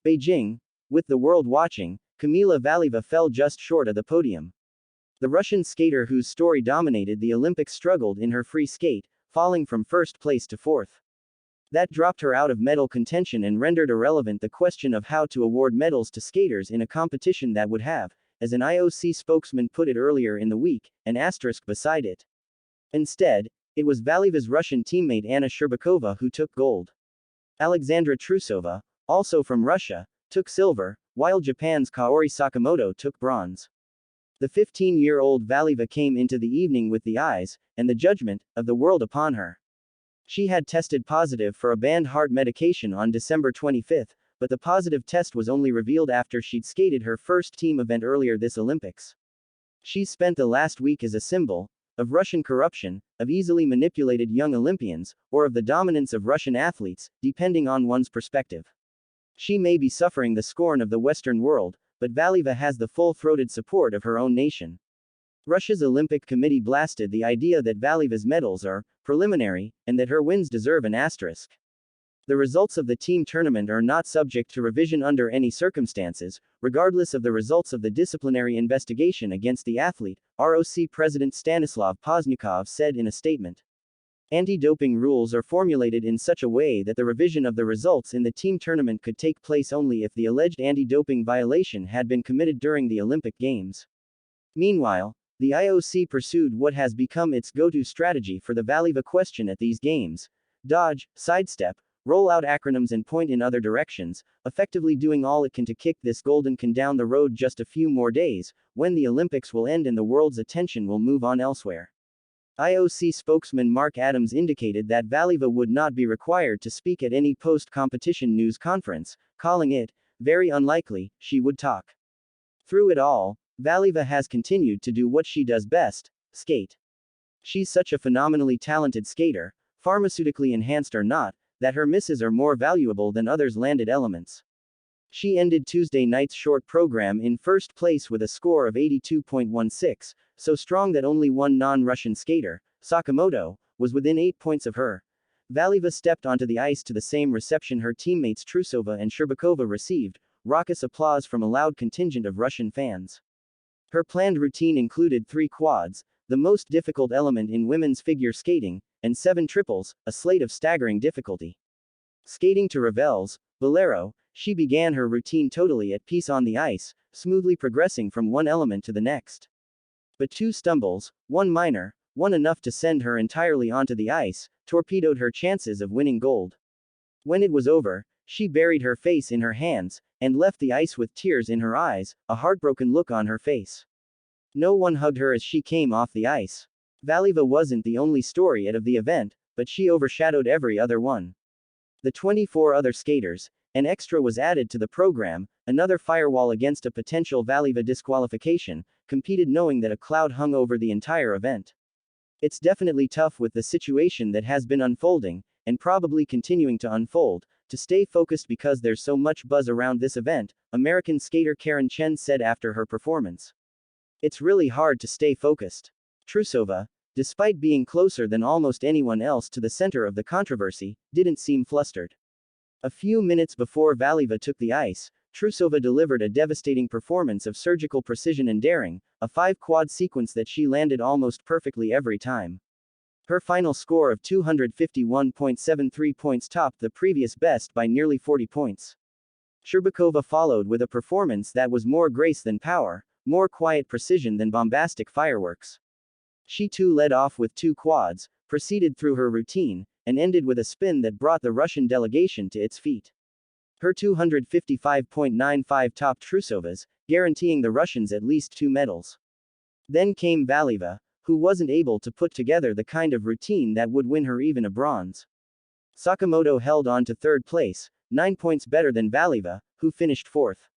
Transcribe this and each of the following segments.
Beijing. With the world watching, Kamila Valieva fell just short of the podium. The Russian skater whose story dominated the Olympics struggled in her free skate, falling from first place to fourth. That dropped her out of medal contention and rendered irrelevant the question of how to award medals to skaters in a competition that would have, as an IOC spokesman put it earlier in the week, an asterisk beside it. Instead, it was Valieva's Russian teammate Anna Sherbakova who took gold. Alexandra Trusova, also from Russia, took silver, while Japan's Kaori Sakamoto took bronze. The 15-year-old Valieva came into the evening with the eyes, and the judgment, of the world upon her. She had tested positive for a banned heart medication on December 25, but the positive test was only revealed after she'd skated her first team event earlier this Olympics. She's spent the last week as a symbol of Russian corruption, of easily manipulated young Olympians, or of the dominance of Russian athletes, depending on one's perspective. She may be suffering the scorn of the Western world, but Valieva has the full-throated support of her own nation. Russia's Olympic Committee blasted the idea that Valieva's medals are preliminary, and that her wins deserve an asterisk. The results of the team tournament are not subject to revision under any circumstances, regardless of the results of the disciplinary investigation against the athlete, ROC President Stanislav Poznikov said in a statement. Anti-doping rules are formulated in such a way that the revision of the results in the team tournament could take place only if the alleged anti-doping violation had been committed during the Olympic Games. Meanwhile, the IOC pursued what has become its go-to strategy for the Valieva question at these games: dodge, sidestep, roll out acronyms and point in other directions, effectively doing all it can to kick this golden can down the road just a few more days, when the Olympics will end and the world's attention will move on elsewhere. IOC spokesman Mark Adams indicated that Valieva would not be required to speak at any post-competition news conference, calling it very unlikely she would talk. Through it all, Valieva has continued to do what she does best: skate. She's such a phenomenally talented skater, pharmaceutically enhanced or not, that her misses are more valuable than others' landed elements. She ended Tuesday night's short program in first place with a score of 82.16, so strong that only one non-Russian skater, Sakamoto, was within 8 points of her. Valieva stepped onto the ice to the same reception her teammates Trusova and Sherbakova received, raucous applause from a loud contingent of Russian fans. Her planned routine included 3 quads, the most difficult element in women's figure skating, and 7 triples, a slate of staggering difficulty. Skating to Ravel's Bolero, she began her routine totally at peace on the ice, smoothly progressing from one element to the next. But 2 stumbles, one minor, one enough to send her entirely onto the ice, torpedoed her chances of winning gold. When it was over, she buried her face in her hands, and left the ice with tears in her eyes, a heartbroken look on her face. No one hugged her as she came off the ice. Valieva wasn't the only story of the event, but she overshadowed every other one. The 24 other skaters, an extra was added to the program, another firewall against a potential Valieva disqualification, competed knowing that a cloud hung over the entire event. It's definitely tough with the situation that has been unfolding, and probably continuing to unfold, to stay focused because there's so much buzz around this event, American skater Karen Chen said after her performance. It's really hard to stay focused. Trusova, despite being closer than almost anyone else to the center of the controversy, didn't seem flustered. A few minutes before Valieva took the ice, Trusova delivered a devastating performance of surgical precision and daring, a 5-quad sequence that she landed almost perfectly every time. Her final score of 251.73 points topped the previous best by nearly 40 points. Sherbakova followed with a performance that was more grace than power, more quiet precision than bombastic fireworks. She too led off with 2 quads, proceeded through her routine, and ended with a spin that brought the Russian delegation to its feet. Her 255.95 topped Trusova's, guaranteeing the Russians at least 2 medals. Then came Valieva, who wasn't able to put together the kind of routine that would win her even a bronze. Sakamoto held on to 3rd place, 9 points better than Valieva, who finished 4th.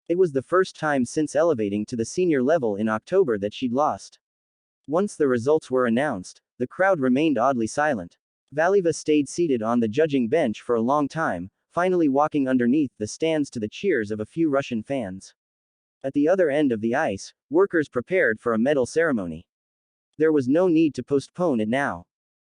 It was the first time since elevating to the senior level in October that she'd lost. Once the results were announced, the crowd remained oddly silent. Valieva stayed seated on the judging bench for a long time, finally walking underneath the stands to the cheers of a few Russian fans. At the other end of the ice, workers prepared for a medal ceremony. There was no need to postpone it now.